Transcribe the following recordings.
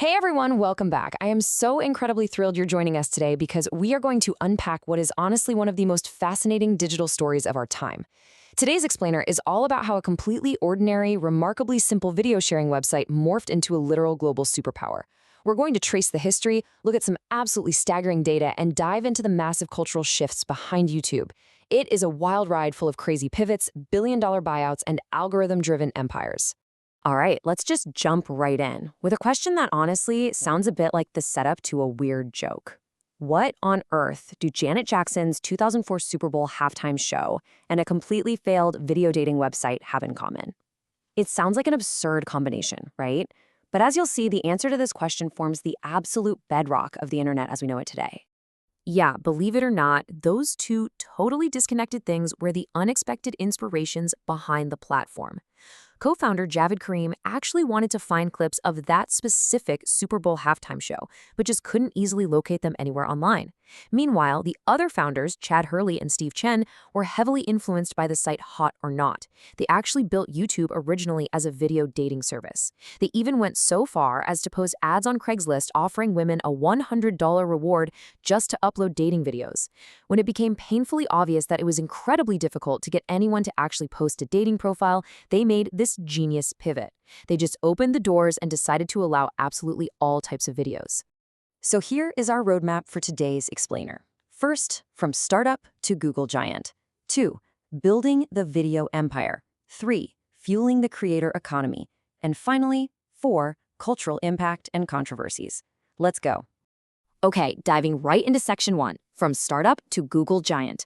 Hey everyone, welcome back. I am so incredibly thrilled you're joining us today because we are going to unpack what is honestly one of the most fascinating digital stories of our time. Today's explainer is all about how a completely ordinary, remarkably simple video sharing website morphed into a literal global superpower. We're going to trace the history, look at some absolutely staggering data, and dive into the massive cultural shifts behind YouTube. It is a wild ride full of crazy pivots, billion-dollar buyouts, and algorithm-driven empires. All right, let's just jump right in with a question that honestly sounds a bit like the setup to a weird joke. What on earth do Janet Jackson's 2004 Super Bowl halftime show and a completely failed video dating website have in common? It sounds like an absurd combination, right? But as you'll see, the answer to this question forms the absolute bedrock of the internet as we know it today. Yeah, believe it or not, those two totally disconnected things were the unexpected inspirations behind the platform. Co-founder Javed Karim actually wanted to find clips of that specific Super Bowl halftime show, but just couldn't easily locate them anywhere online. Meanwhile, the other founders, Chad Hurley and Steve Chen, were heavily influenced by the site Hot or Not. They actually built YouTube originally as a video dating service. They even went so far as to post ads on Craigslist offering women a $100 reward just to upload dating videos. When it became painfully obvious that it was incredibly difficult to get anyone to actually post a dating profile, they made this genius pivot. They just opened the doors and decided to allow absolutely all types of videos. So here is our roadmap for today's explainer. First, from startup to Google giant. 2, building the video empire. 3, fueling the creator economy. And finally, 4, cultural impact and controversies. Let's go. Okay, diving right into section 1, from startup to Google giant.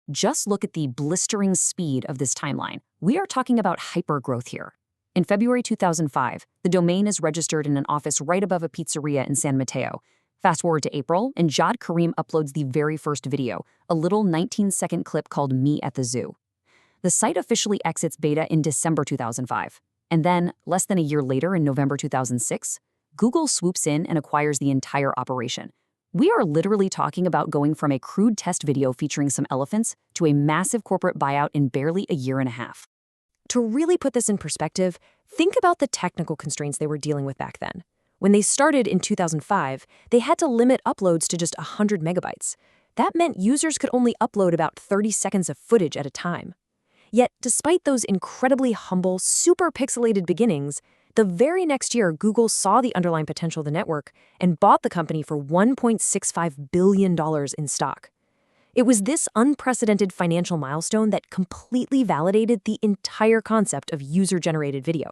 Just look at the blistering speed of this timeline. We are talking about hypergrowth here. In February 2005, the domain is registered in an office right above a pizzeria in San Mateo. Fast forward to April, and Jad Karim uploads the very first video, a little 19-second clip called Me at the Zoo. The site officially exits beta in December 2005. And then, less than a year later in November 2006, Google swoops in and acquires the entire operation. We are literally talking about going from a crude test video featuring some elephants to a massive corporate buyout in barely a year and a half. To really put this in perspective, think about the technical constraints they were dealing with back then. When they started in 2005, they had to limit uploads to just 100 megabytes. That meant users could only upload about 30 seconds of footage at a time. Yet, despite those incredibly humble, super pixelated beginnings, the very next year, Google saw the underlying potential of the network and bought the company for $1.65 billion in stock. It was this unprecedented financial milestone that completely validated the entire concept of user-generated video.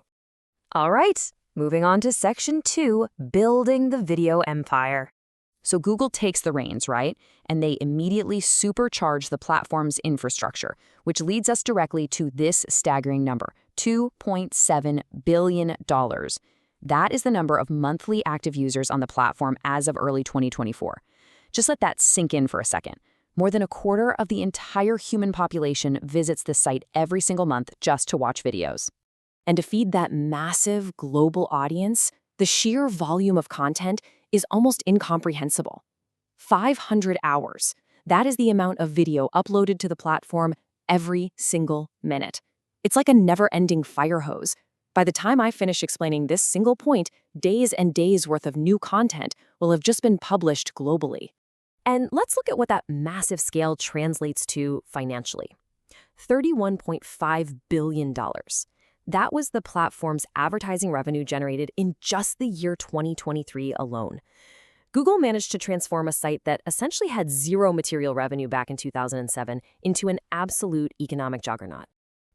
All right, moving on to section 2, building the video empire. So Google takes the reins, right? And they immediately supercharge the platform's infrastructure, which leads us directly to this staggering number, $2.7 billion. That is the number of monthly active users on the platform as of early 2024. Just let that sink in for a second. More than a quarter of the entire human population visits the site every single month just to watch videos. And to feed that massive global audience, the sheer volume of content is almost incomprehensible. 500 hours. That is the amount of video uploaded to the platform every single minute. It's like a never-ending fire hose. By the time I finish explaining this single point, days and days worth of new content will have just been published globally. And let's look at what that massive scale translates to financially. $31.5 billion. That was the platform's advertising revenue generated in just the year 2023 alone. Google managed to transform a site that essentially had zero material revenue back in 2007 into an absolute economic juggernaut.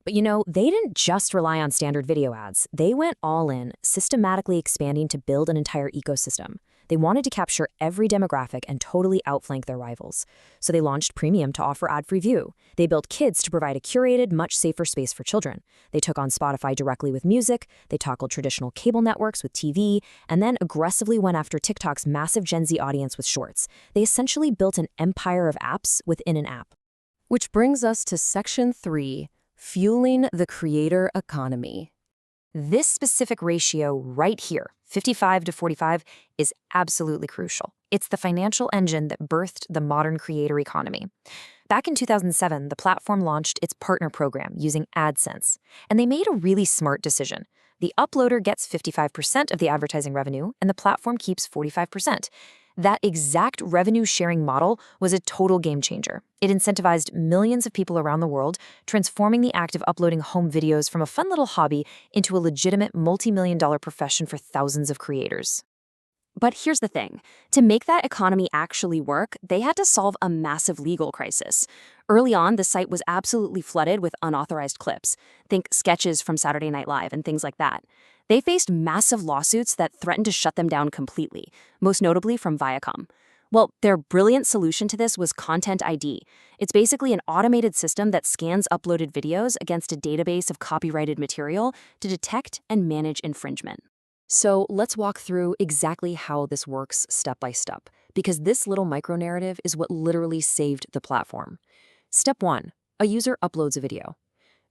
But they didn't just rely on standard video ads. They went all in, systematically expanding to build an entire ecosystem. They wanted to capture every demographic and totally outflank their rivals. So they launched Premium to offer ad-free view. They built Kids to provide a curated, much safer space for children. They took on Spotify directly with music. They tackled traditional cable networks with TV, and then aggressively went after TikTok's massive Gen Z audience with Shorts. They essentially built an empire of apps within an app. Which brings us to section 3, fueling the creator economy. This specific ratio right here, 55 to 45, is absolutely crucial. It's the financial engine that birthed the modern creator economy. Back in 2007, the platform launched its partner program using AdSense, and they made a really smart decision. The uploader gets 55% of the advertising revenue, and the platform keeps 45%. That exact revenue-sharing model was a total game changer. It incentivized millions of people around the world, transforming the act of uploading home videos from a fun little hobby into a legitimate multi-million-dollar profession for thousands of creators. But here's the thing. To make that economy actually work, they had to solve a massive legal crisis. Early on, the site was absolutely flooded with unauthorized clips. Think sketches from Saturday Night Live and things like that. They faced massive lawsuits that threatened to shut them down completely, most notably from Viacom. Well, their brilliant solution to this was Content ID. It's basically an automated system that scans uploaded videos against a database of copyrighted material to detect and manage infringement. So let's walk through exactly how this works step by step, because this little micro-narrative is what literally saved the platform. Step 1. A user uploads a video.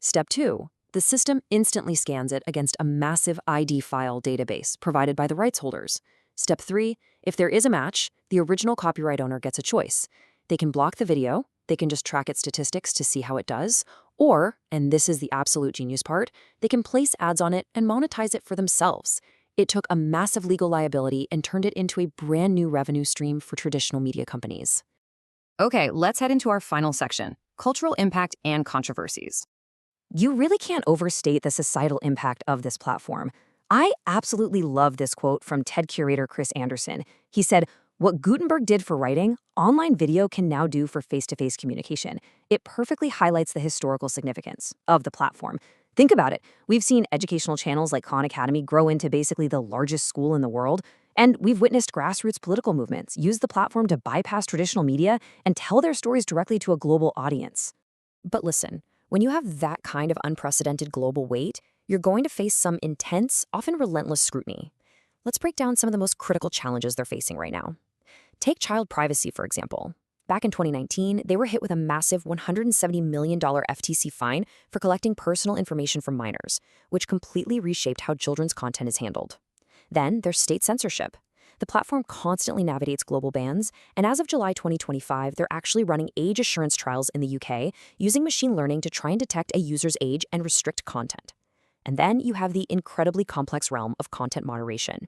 Step 2. The system instantly scans it against a massive ID file database provided by the rights holders. Step 3. If there is a match, the original copyright owner gets a choice. They can block the video, they can just track its statistics to see how it does, or, and this is the absolute genius part, they can place ads on it and monetize it for themselves. It took a massive legal liability and turned it into a brand new revenue stream for traditional media companies. Okay, let's head into our final section, cultural impact and controversies. You really can't overstate the societal impact of this platform. I absolutely love this quote from TED curator Chris Anderson. He said, "What Gutenberg did for writing, online video can now do for face-to-face communication." It perfectly highlights the historical significance of the platform. Think about it. We've seen educational channels like Khan Academy grow into basically the largest school in the world, and we've witnessed grassroots political movements use the platform to bypass traditional media and tell their stories directly to a global audience. But listen, when you have that kind of unprecedented global weight, you're going to face some intense, often relentless scrutiny. Let's break down some of the most critical challenges they're facing right now. Take child privacy, for example. Back in 2019, they were hit with a massive $170 million FTC fine for collecting personal information from minors, which completely reshaped how children's content is handled. Then there's state censorship. The platform constantly navigates global bans, and as of July 2025, they're actually running age assurance trials in the UK using machine learning to try and detect a user's age and restrict content. And then you have the incredibly complex realm of content moderation.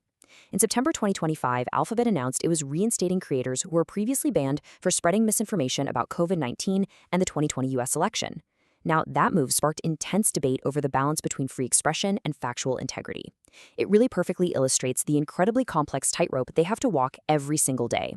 In September 2025, Alphabet announced it was reinstating creators who were previously banned for spreading misinformation about COVID-19 and the 2020 US election. Now, that move sparked intense debate over the balance between free expression and factual integrity. It really perfectly illustrates the incredibly complex tightrope they have to walk every single day.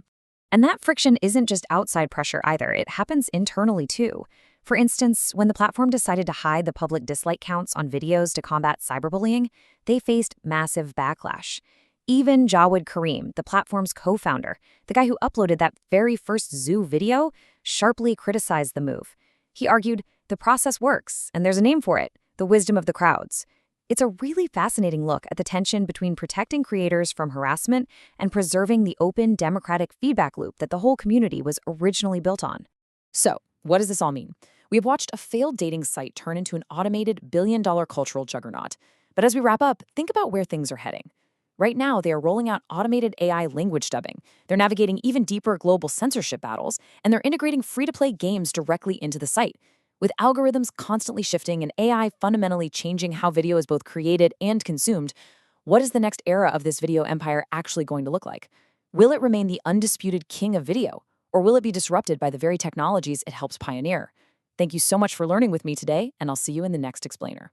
And that friction isn't just outside pressure either, it happens internally too. For instance, when the platform decided to hide the public dislike counts on videos to combat cyberbullying, they faced massive backlash. Even Jawed Karim, the platform's co-founder, the guy who uploaded that very first zoo video, sharply criticized the move. He argued, the process works, and there's a name for it, the wisdom of the crowds. It's a really fascinating look at the tension between protecting creators from harassment and preserving the open, democratic feedback loop that the whole community was originally built on. So, what does this all mean? We have watched a failed dating site turn into an automated billion-dollar cultural juggernaut. But as we wrap up, think about where things are heading. Right now, they are rolling out automated AI language dubbing. They're navigating even deeper global censorship battles, and they're integrating free-to-play games directly into the site. With algorithms constantly shifting and AI fundamentally changing how video is both created and consumed, what is the next era of this video empire actually going to look like? Will it remain the undisputed king of video, or will it be disrupted by the very technologies it helps pioneer? Thank you so much for learning with me today, and I'll see you in the next explainer.